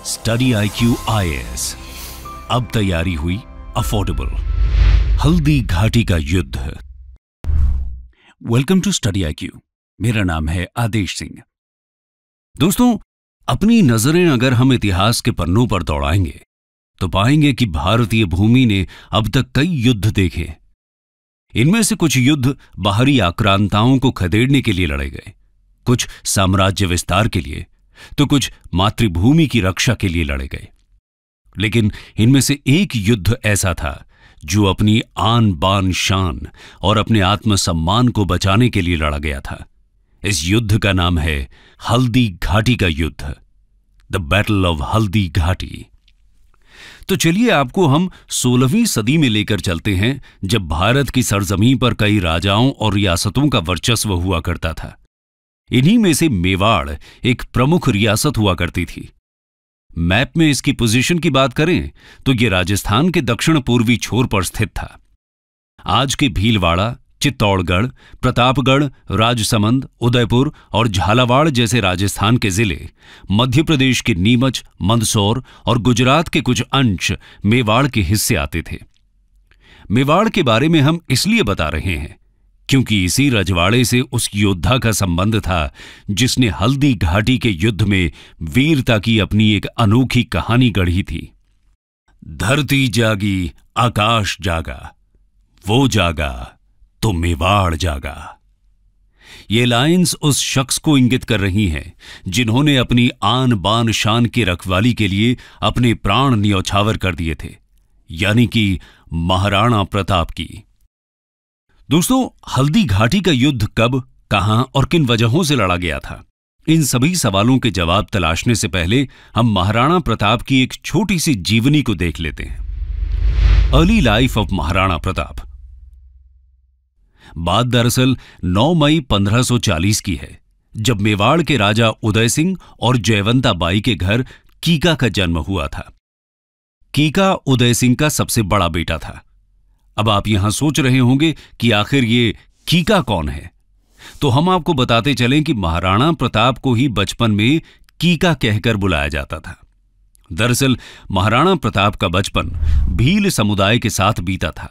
Study IQ IAS। अब तैयारी हुई अफोर्डेबल। हल्दी घाटी का युद्ध। Welcome to study IQ। मेरा नाम है आदेश सिंह। दोस्तों, अपनी नजरें अगर हम इतिहास के पन्नों पर दौड़ाएंगे तो पाएंगे कि भारतीय भूमि ने अब तक कई युद्ध देखे। इनमें से कुछ युद्ध बाहरी आक्रांताओं को खदेड़ने के लिए लड़े गए, कुछ साम्राज्य विस्तार के लिए, तो कुछ मातृभूमि की रक्षा के लिए लड़े गए। लेकिन इनमें से एक युद्ध ऐसा था जो अपनी आन बान शान और अपने आत्मसम्मान को बचाने के लिए लड़ा गया था। इस युद्ध का नाम है हल्दी घाटी का युद्ध, the battle of Haldi Ghati. तो चलिए आपको हम 16वीं सदी में लेकर चलते हैं, जब भारत की सरजमीं पर कई राजाओं और रियासतों का वर्चस्व हुआ करता था। इन्हीं में से मेवाड़ एक प्रमुख रियासत हुआ करती थी। मैप में इसकी पोजीशन की बात करें तो यह राजस्थान के दक्षिण पूर्वी छोर पर स्थित था। आज के भीलवाड़ा, चित्तौड़गढ़, प्रतापगढ़, राजसमंद, उदयपुर और झालावाड़ जैसे राजस्थान के जिले, मध्य प्रदेश के नीमच, मंदसौर और गुजरात के कुछ अंश मेवाड़ के हिस्से आते थे। मेवाड़ के बारे में हम इसलिए बता रहे हैं क्योंकि इसी रजवाड़े से उस योद्धा का संबंध था जिसने हल्दी घाटी के युद्ध में वीरता की अपनी एक अनोखी कहानी गढ़ी थी। धरती जागी, आकाश जागा, वो जागा तो मेवाड़ जागा। ये लाइंस उस शख्स को इंगित कर रही हैं जिन्होंने अपनी आन बान शान की रखवाली के लिए अपने प्राण न्यौछावर कर दिए थे, यानी कि महाराणा प्रताप की। दोस्तों, हल्दी घाटी का युद्ध कब, कहां और किन वजहों से लड़ा गया था, इन सभी सवालों के जवाब तलाशने से पहले हम महाराणा प्रताप की एक छोटी सी जीवनी को देख लेते हैं। Early life of Maharana Pratap. बात दरअसल 9 मई 1540 की है, जब मेवाड़ के राजा उदय सिंह और जयवंता बाई के घर कीका का जन्म हुआ था। कीका उदय सिंह का सबसे बड़ा बेटा था। अब आप यहां सोच रहे होंगे कि आखिर ये कीका कौन है, तो हम आपको बताते चलें कि महाराणा प्रताप को ही बचपन में कीका कहकर बुलाया जाता था। दरअसल महाराणा प्रताप का बचपन भील समुदाय के साथ बीता था।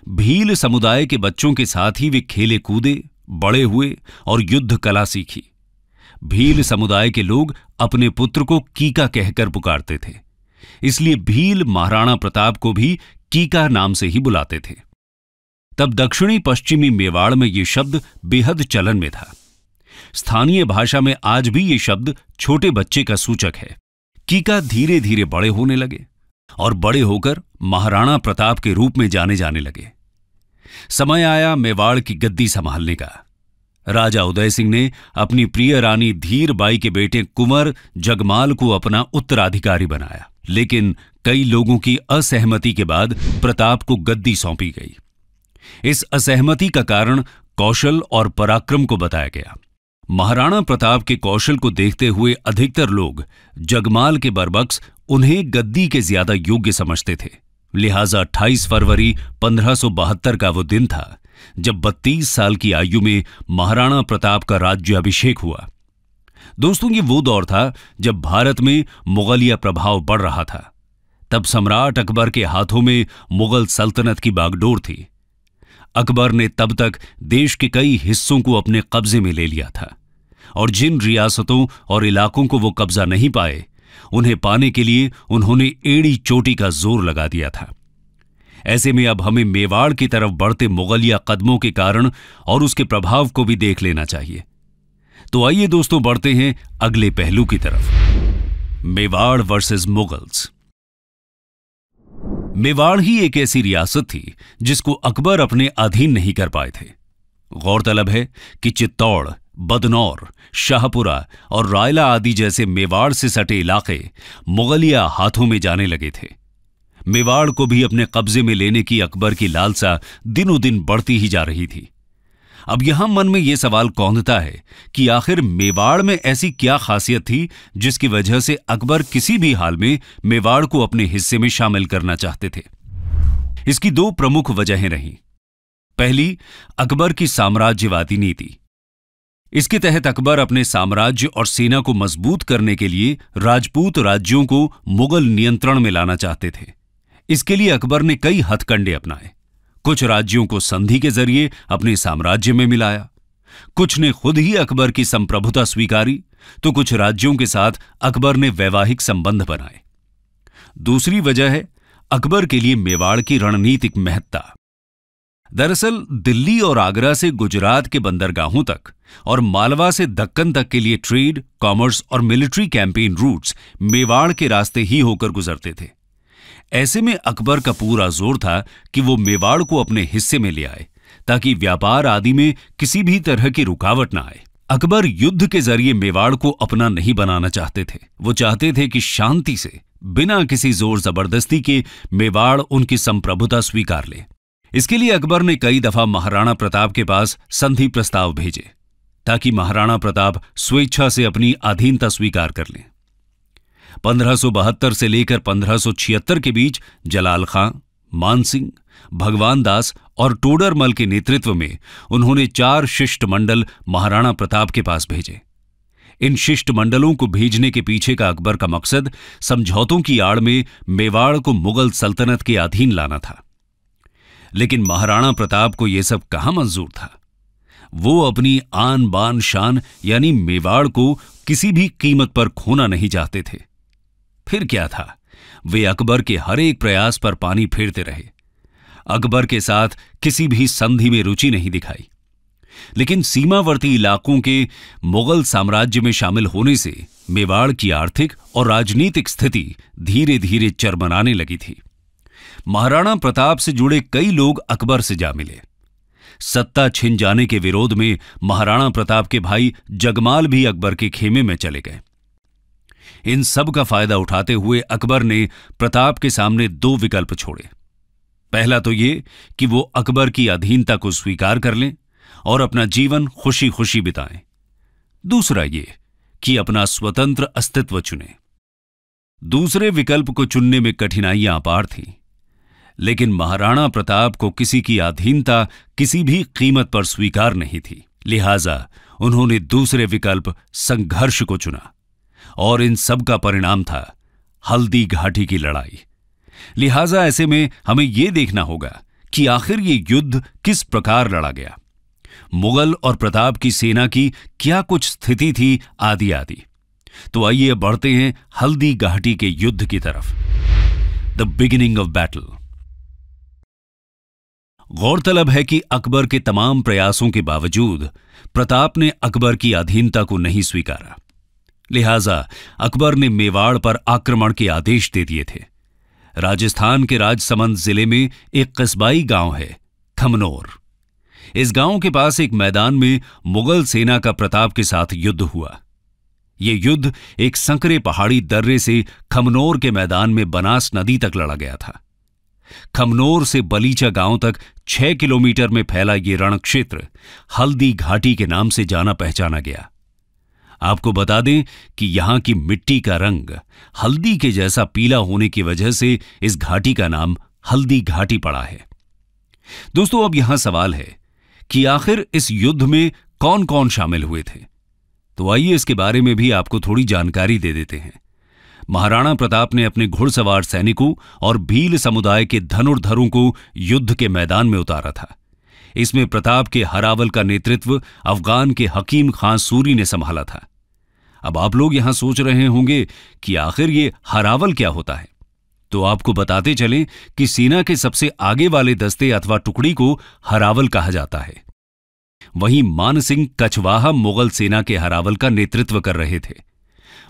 भील समुदाय के बच्चों के साथ ही वे खेले कूदे, बड़े हुए और युद्ध कला सीखी। भील समुदाय के लोग अपने पुत्र को कीका कहकर पुकारते थे, इसलिए भील महाराणा प्रताप को भी कीका नाम से ही बुलाते थे। तब दक्षिणी पश्चिमी मेवाड़ में यह शब्द बेहद चलन में था। स्थानीय भाषा में आज भी यह शब्द छोटे बच्चे का सूचक है। कीका धीरे धीरे बड़े होने लगे और बड़े होकर महाराणा प्रताप के रूप में जाने लगे। समय आया मेवाड़ की गद्दी संभालने का। राजा उदय सिंह ने अपनी प्रिय रानी धीर बाई के बेटे कुंवर जगमाल को अपना उत्तराधिकारी बनाया, लेकिन कई लोगों की असहमति के बाद प्रताप को गद्दी सौंपी गई। इस असहमति का कारण कौशल और पराक्रम को बताया गया। महाराणा प्रताप के कौशल को देखते हुए अधिकतर लोग जगमाल के बरबक्स उन्हें गद्दी के ज्यादा योग्य समझते थे। लिहाजा 28 फरवरी 1572 का वो दिन था जब 32 साल की आयु में महाराणा प्रताप का राज्याभिषेक हुआ। दोस्तों, ये वो दौर था जब भारत में मुगलिया प्रभाव बढ़ रहा था। तब सम्राट अकबर के हाथों में मुगल सल्तनत की बागडोर थी। अकबर ने तब तक देश के कई हिस्सों को अपने कब्जे में ले लिया था और जिन रियासतों और इलाकों को वो कब्जा नहीं पाए, उन्हें पाने के लिए उन्होंने एड़ी चोटी का जोर लगा दिया था। ऐसे में अब हमें मेवाड़ की तरफ बढ़ते मुगलिया कदमों के कारण और उसके प्रभाव को भी देख लेना चाहिए। तो आइए दोस्तों, बढ़ते हैं अगले पहलू की तरफ। मेवाड़ वर्सेस मुगल्स। मेवाड़ ही एक ऐसी रियासत थी जिसको अकबर अपने अधीन नहीं कर पाए थे। गौरतलब है कि चित्तौड़, बदनौर, शाहपुरा और रायला आदि जैसे मेवाड़ से सटे इलाके मुगलिया हाथों में जाने लगे थे। मेवाड़ को भी अपने कब्जे में लेने की अकबर की लालसा दिनों दिन बढ़ती ही जा रही थी। अब यहां मन में यह सवाल कौंधता है कि आखिर मेवाड़ में ऐसी क्या खासियत थी जिसकी वजह से अकबर किसी भी हाल में मेवाड़ को अपने हिस्से में शामिल करना चाहते थे। इसकी दो प्रमुख वजहें रहीं। पहली, अकबर की साम्राज्यवादी नीति। इसके तहत अकबर अपने साम्राज्य और सेना को मजबूत करने के लिए राजपूत राज्यों को मुगल नियंत्रण में लाना चाहते थे। इसके लिए अकबर ने कई हथकंडे अपनाए। कुछ राज्यों को संधि के जरिए अपने साम्राज्य में मिलाया, कुछ ने खुद ही अकबर की संप्रभुता स्वीकारी, तो कुछ राज्यों के साथ अकबर ने वैवाहिक संबंध बनाए। दूसरी वजह है अकबर के लिए मेवाड़ की रणनीतिक महत्ता। दरअसल दिल्ली और आगरा से गुजरात के बंदरगाहों तक और मालवा से दक्कन तक के लिए ट्रेड, कॉमर्स और मिलिट्री कैंपेन रूट्स मेवाड़ के रास्ते ही होकर गुजरते थे। ऐसे में अकबर का पूरा जोर था कि वो मेवाड़ को अपने हिस्से में ले आए ताकि व्यापार आदि में किसी भी तरह की रुकावट ना आए। अकबर युद्ध के जरिए मेवाड़ को अपना नहीं बनाना चाहते थे। वो चाहते थे कि शांति से, बिना किसी जोर जबरदस्ती के मेवाड़ उनकी संप्रभुता स्वीकार ले। इसके लिए अकबर ने कई दफा महाराणा प्रताप के पास संधि प्रस्ताव भेजे ताकि महाराणा प्रताप स्वेच्छा से अपनी अधीनता स्वीकार कर लें। 1572 से लेकर 1576 के बीच जलाल खां, मानसिंह, भगवान दास और टोडरमल के नेतृत्व में उन्होंने 4 शिष्टमंडल महाराणा प्रताप के पास भेजे। इन शिष्टमंडलों को भेजने के पीछे का अकबर का मकसद समझौतों की आड़ में मेवाड़ को मुगल सल्तनत के अधीन लाना था। लेकिन महाराणा प्रताप को यह सब कहां मंजूर था। वो अपनी आन बान शान यानी मेवाड़ को किसी भी कीमत पर खोना नहीं चाहते थे। फिर क्या था, वे अकबर के हर एक प्रयास पर पानी फेरते रहे। अकबर के साथ किसी भी संधि में रुचि नहीं दिखाई। लेकिन सीमावर्ती इलाकों के मुगल साम्राज्य में शामिल होने से मेवाड़ की आर्थिक और राजनीतिक स्थिति धीरे धीरे चरमराने लगी थी। महाराणा प्रताप से जुड़े कई लोग अकबर से जा मिले। सत्ता छिन जाने के विरोध में महाराणा प्रताप के भाई जगमाल भी अकबर के खेमे में चले गए। इन सब का फायदा उठाते हुए अकबर ने प्रताप के सामने 2 विकल्प छोड़े। पहला तो ये कि वो अकबर की अधीनता को स्वीकार कर लें और अपना जीवन खुशी खुशी बिताएं। दूसरा ये कि अपना स्वतंत्र अस्तित्व चुनें। दूसरे विकल्प को चुनने में कठिनाइयां अपार थीं, लेकिन महाराणा प्रताप को किसी की अधीनता किसी भी कीमत पर स्वीकार नहीं थी। लिहाजा उन्होंने दूसरे विकल्प संघर्ष को चुना और इन सब का परिणाम था हल्दी घाटी की लड़ाई। लिहाजा ऐसे में हमें यह देखना होगा कि आखिर ये युद्ध किस प्रकार लड़ा गया, मुगल और प्रताप की सेना की क्या कुछ स्थिति थी आदि आदि। तो आइए बढ़ते हैं हल्दी घाटी के युद्ध की तरफ। The beginning of battle. गौरतलब है कि अकबर के तमाम प्रयासों के बावजूद प्रताप ने अकबर की अधीनता को नहीं स्वीकारा। लिहाजा अकबर ने मेवाड़ पर आक्रमण के आदेश दे दिए थे। राजस्थान के राजसमंद जिले में एक कस्बाई गांव है खमनोर। इस गांव के पास एक मैदान में मुगल सेना का प्रताप के साथ युद्ध हुआ। यह युद्ध एक संकरे पहाड़ी दर्रे से खमनोर के मैदान में बनास नदी तक लड़ा गया था। खमनोर से बलीचा गांव तक 6 किलोमीटर में फैला यह रण क्षेत्र हल्दी घाटी के नाम से जाना पहचाना गया। आपको बता दें कि यहां की मिट्टी का रंग हल्दी के जैसा पीला होने की वजह से इस घाटी का नाम हल्दी घाटी पड़ा है। दोस्तों, अब यहां सवाल है कि आखिर इस युद्ध में कौन कौन शामिल हुए थे। तो आइए इसके बारे में भी आपको थोड़ी जानकारी दे देते हैं। महाराणा प्रताप ने अपने घुड़सवार सैनिकों और भील समुदाय के धनुर्धरों को युद्ध के मैदान में उतारा था। इसमें प्रताप के हरावल का नेतृत्व अफगान के हकीम खां सूरी ने संभाला था। अब आप लोग यहां सोच रहे होंगे कि आखिर ये हरावल क्या होता है। तो आपको बताते चलें कि सेना के सबसे आगे वाले दस्ते अथवा टुकड़ी को हरावल कहा जाता है। वहीं मानसिंह कछवाहा मुगल सेना के हरावल का नेतृत्व कर रहे थे।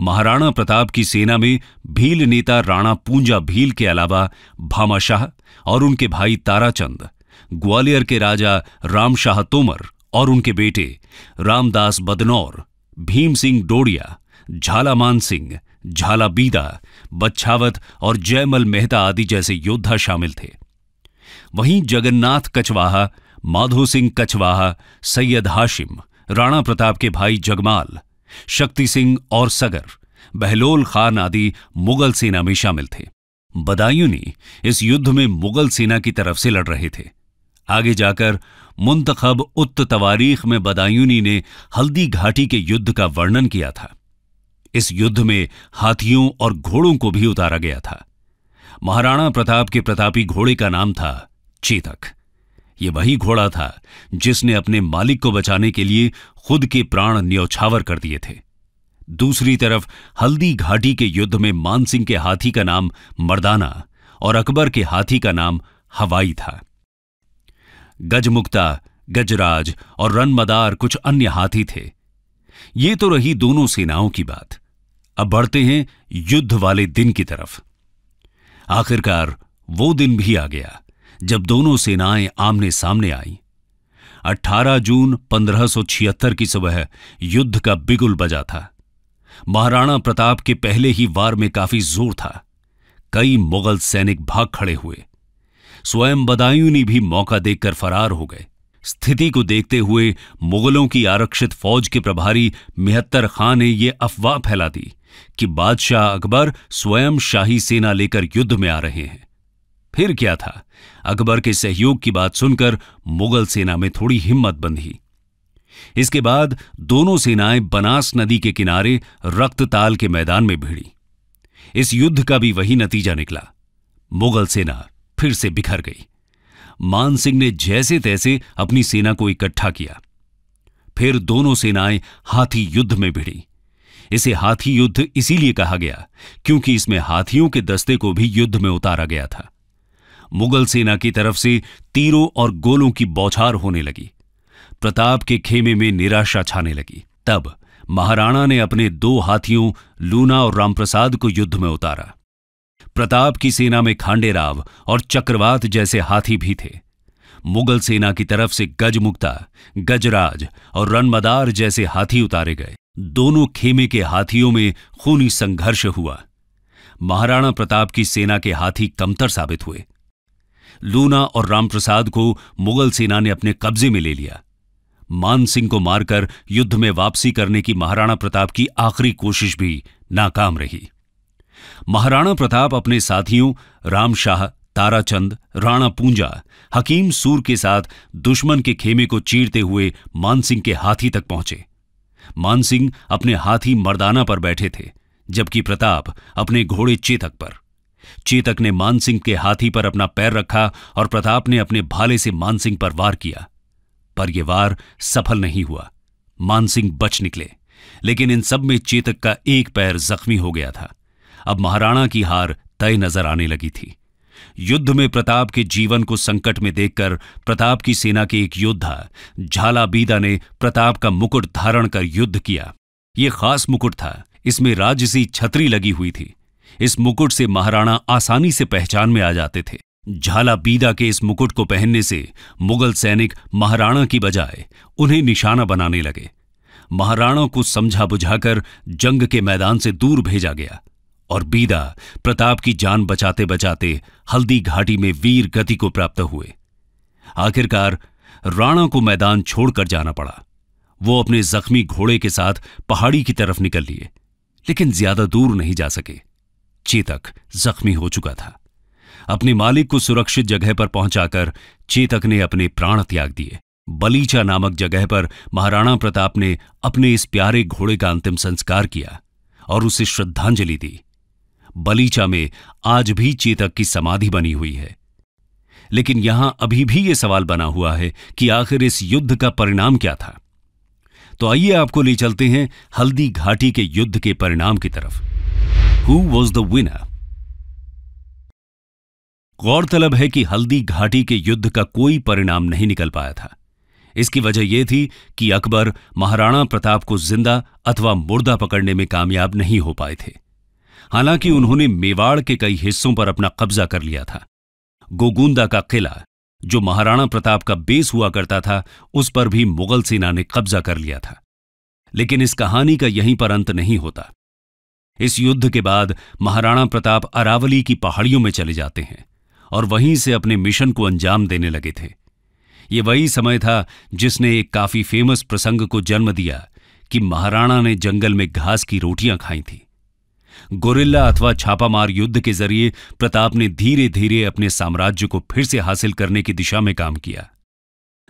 महाराणा प्रताप की सेना में भील नेता राणा पूंजा भील के अलावा भामाशाह और उनके भाई ताराचंद, ग्वालियर के राजा रामशाह तोमर और उनके बेटे रामदास बदनौर, भीम सिंह डोडिया, झाला मान सिंह, झाला बीदा, बच्छावत और जयमल मेहता आदि जैसे योद्धा शामिल थे। वहीं जगन्नाथ कछवाहा, माधो सिंह कछवाहा, सैयद हाशिम, राणा प्रताप के भाई जगमाल, शक्ति सिंह और सगर, बहलोल खान आदि मुगल सेना में शामिल थे। बदायूंनी इस युद्ध में मुगल सेना की तरफ से लड़ रहे थे। आगे जाकर मुंतखब उत तवारीख में बदायूनी ने हल्दी घाटी के युद्ध का वर्णन किया था। इस युद्ध में हाथियों और घोड़ों को भी उतारा गया था। महाराणा प्रताप के प्रतापी घोड़े का नाम था चेतक। यह वही घोड़ा था जिसने अपने मालिक को बचाने के लिए खुद के प्राण न्यौछावर कर दिए थे। दूसरी तरफ हल्दी घाटी के युद्ध में मानसिंह के हाथी का नाम मर्दाना और अकबर के हाथी का नाम हवाई था। गजमुक्ता, गजराज और रनमदार कुछ अन्य हाथी थे। ये तो रही दोनों सेनाओं की बात। अब बढ़ते हैं युद्ध वाले दिन की तरफ। आखिरकार वो दिन भी आ गया जब दोनों सेनाएं आमने सामने आईं। 18 जून 1576 की सुबह युद्ध का बिगुल बजा था। महाराणा प्रताप के पहले ही वार में काफी जोर था। कई मुगल सैनिक भाग खड़े हुए। स्वयं बदायूनी भी मौका देखकर फरार हो गए। स्थिति को देखते हुए मुगलों की आरक्षित फौज के प्रभारी मेहत्तर खां ने यह अफवाह फैला दी कि बादशाह अकबर स्वयं शाही सेना लेकर युद्ध में आ रहे हैं। फिर क्या था, अकबर के सहयोग की बात सुनकर मुगल सेना में थोड़ी हिम्मत बंधी। इसके बाद दोनों सेनाएं बनास नदी के किनारे रक्तताल के मैदान में भिड़ी। इस युद्ध का भी वही नतीजा निकला। मुगल सेना फिर से बिखर गई। मानसिंह ने जैसे तैसे अपनी सेना को इकट्ठा किया। फिर दोनों सेनाएं हाथी युद्ध में भिड़ी। इसे हाथी युद्ध इसीलिए कहा गया क्योंकि इसमें हाथियों के दस्ते को भी युद्ध में उतारा गया था। मुगल सेना की तरफ से तीरों और गोलों की बौछार होने लगी। प्रताप के खेमे में निराशा छाने लगी। तब महाराणा ने अपने 2 हाथियों लूना और रामप्रसाद को युद्ध में उतारा। प्रताप की सेना में खांडेराव और चक्रवात जैसे हाथी भी थे। मुगल सेना की तरफ से गजमुक्ता, गजराज और रनमदार जैसे हाथी उतारे गए। दोनों खेमे के हाथियों में खूनी संघर्ष हुआ। महाराणा प्रताप की सेना के हाथी कमतर साबित हुए। लूना और रामप्रसाद को मुगल सेना ने अपने कब्जे में ले लिया। मानसिंह को मारकर युद्ध में वापसी करने की महाराणा प्रताप की आखिरी कोशिश भी नाकाम रही। महाराणा प्रताप अपने साथियों रामशाह, ताराचंद, राणा पूंजा, हकीम सूर के साथ दुश्मन के खेमे को चीरते हुए मानसिंह के हाथी तक पहुंचे। मानसिंह अपने हाथी मर्दाना पर बैठे थे, जबकि प्रताप अपने घोड़े चेतक पर। चेतक ने मानसिंह के हाथी पर अपना पैर रखा और प्रताप ने अपने भाले से मानसिंह पर वार किया, पर यह वार सफल नहीं हुआ। मानसिंह बच निकले, लेकिन इन सब में चेतक का एक पैर जख्मी हो गया था। अब महाराणा की हार तय नजर आने लगी थी। युद्ध में प्रताप के जीवन को संकट में देखकर प्रताप की सेना के एक योद्धा झाला बीदा ने प्रताप का मुकुट धारण कर युद्ध किया। यह खास मुकुट था। इसमें राजसी छतरी लगी हुई थी। इस मुकुट से महाराणा आसानी से पहचान में आ जाते थे। झाला बीदा के इस मुकुट को पहनने से मुगल सैनिक महाराणा की बजाय उन्हें निशाना बनाने लगे। महाराणा को समझा बुझाकर जंग के मैदान से दूर भेजा गया और बीदा प्रताप की जान बचाते बचाते हल्दी घाटी में वीर गति को प्राप्त हुए। आखिरकार राणा को मैदान छोड़कर जाना पड़ा। वो अपने जख्मी घोड़े के साथ पहाड़ी की तरफ निकल लिए, लेकिन ज्यादा दूर नहीं जा सके। चेतक जख्मी हो चुका था। अपने मालिक को सुरक्षित जगह पर पहुंचाकर चेतक ने अपने प्राण त्याग दिए। बलीचा नामक जगह पर महाराणा प्रताप ने अपने इस प्यारे घोड़े का अंतिम संस्कार किया और उसे श्रद्धांजलि दी। बलीचा में आज भी चेतक की समाधि बनी हुई है। लेकिन यहां अभी भी यह सवाल बना हुआ है कि आखिर इस युद्ध का परिणाम क्या था। तो आइए आपको ले चलते हैं हल्दी घाटी के युद्ध के परिणाम की तरफ। Who was the winner? गौरतलब है कि हल्दी घाटी के युद्ध का कोई परिणाम नहीं निकल पाया था। इसकी वजह यह थी कि अकबर महाराणा प्रताप को जिंदा अथवा मुर्दा पकड़ने में कामयाब नहीं हो पाए थे। हालांकि उन्होंने मेवाड़ के कई हिस्सों पर अपना कब्जा कर लिया था। गोगुंदा का किला, जो महाराणा प्रताप का बेस हुआ करता था, उस पर भी मुगल सेना ने कब्जा कर लिया था। लेकिन इस कहानी का यहीं पर अंत नहीं होता। इस युद्ध के बाद महाराणा प्रताप अरावली की पहाड़ियों में चले जाते हैं और वहीं से अपने मिशन को अंजाम देने लगे थे। ये वही समय था जिसने एक काफी फेमस प्रसंग को जन्म दिया कि महाराणा ने जंगल में घास की रोटियां खाई थी। गोरिल्ला अथवा छापामार युद्ध के जरिए प्रताप ने धीरे धीरे अपने साम्राज्य को फिर से हासिल करने की दिशा में काम किया।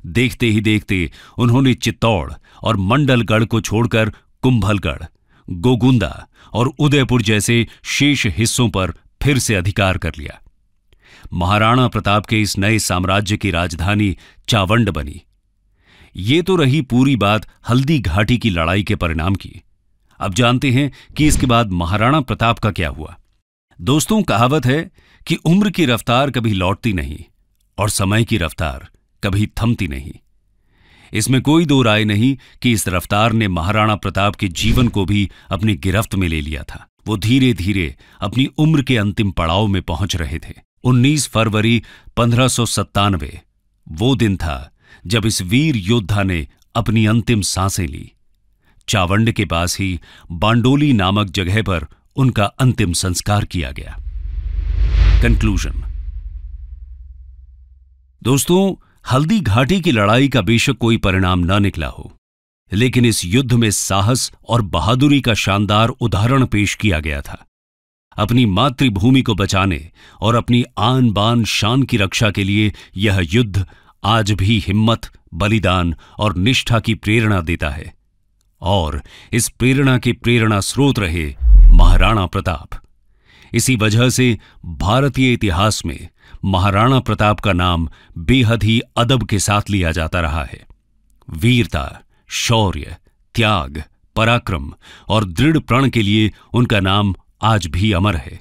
देखते ही देखते उन्होंने चित्तौड़ और मंडलगढ़ को छोड़कर कुंभलगढ़, गोगुंदा और उदयपुर जैसे शेष हिस्सों पर फिर से अधिकार कर लिया। महाराणा प्रताप के इस नए साम्राज्य की राजधानी चावंड बनी। ये तो रही पूरी बात हल्दी घाटी की लड़ाई के परिणाम की। अब जानते हैं कि इसके बाद महाराणा प्रताप का क्या हुआ। दोस्तों, कहावत है कि उम्र की रफ्तार कभी लौटती नहीं और समय की रफ्तार कभी थमती नहीं। इसमें कोई दो राय नहीं कि इस रफ्तार ने महाराणा प्रताप के जीवन को भी अपनी गिरफ्त में ले लिया था। वो धीरे धीरे अपनी उम्र के अंतिम पड़ाव में पहुंच रहे थे। 19 फरवरी 1597 वो दिन था जब इस वीर योद्धा ने अपनी अंतिम सांसें ली। चावंड के पास ही बांडोली नामक जगह पर उनका अंतिम संस्कार किया गया। कंक्लूजन। दोस्तों, हल्दी घाटी की लड़ाई का बेशक कोई परिणाम न निकला हो, लेकिन इस युद्ध में साहस और बहादुरी का शानदार उदाहरण पेश किया गया था। अपनी मातृभूमि को बचाने और अपनी आन बान शान की रक्षा के लिए यह युद्ध आज भी हिम्मत, बलिदान और निष्ठा की प्रेरणा देता है। और इस प्रेरणा के प्रेरणा स्रोत रहे महाराणा प्रताप। इसी वजह से भारतीय इतिहास में महाराणा प्रताप का नाम बेहद ही अदब के साथ लिया जाता रहा है। वीरता, शौर्य, त्याग, पराक्रम और दृढ़ प्रण के लिए उनका नाम आज भी अमर है।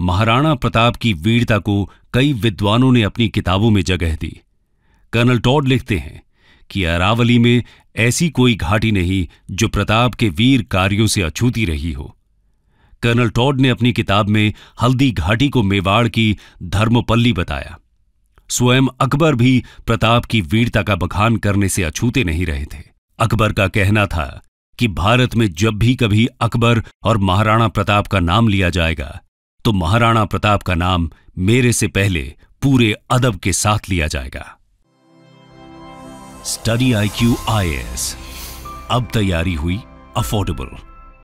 महाराणा प्रताप की वीरता को कई विद्वानों ने अपनी किताबों में जगह दी। कर्नल टॉड लिखते हैं कि अरावली में ऐसी कोई घाटी नहीं जो प्रताप के वीर कार्यों से अछूती रही हो। कर्नल टॉड ने अपनी किताब में हल्दी घाटी को मेवाड़ की धर्मपल्ली बताया। स्वयं अकबर भी प्रताप की वीरता का बखान करने से अछूते नहीं रहे थे। अकबर का कहना था कि भारत में जब भी कभी अकबर और महाराणा प्रताप का नाम लिया जाएगा तो महाराणा प्रताप का नाम मेरे से पहले पूरे अदब के साथ लिया जाएगा। स्टडी IQ IAS अब तैयारी हुई अफोर्डेबल।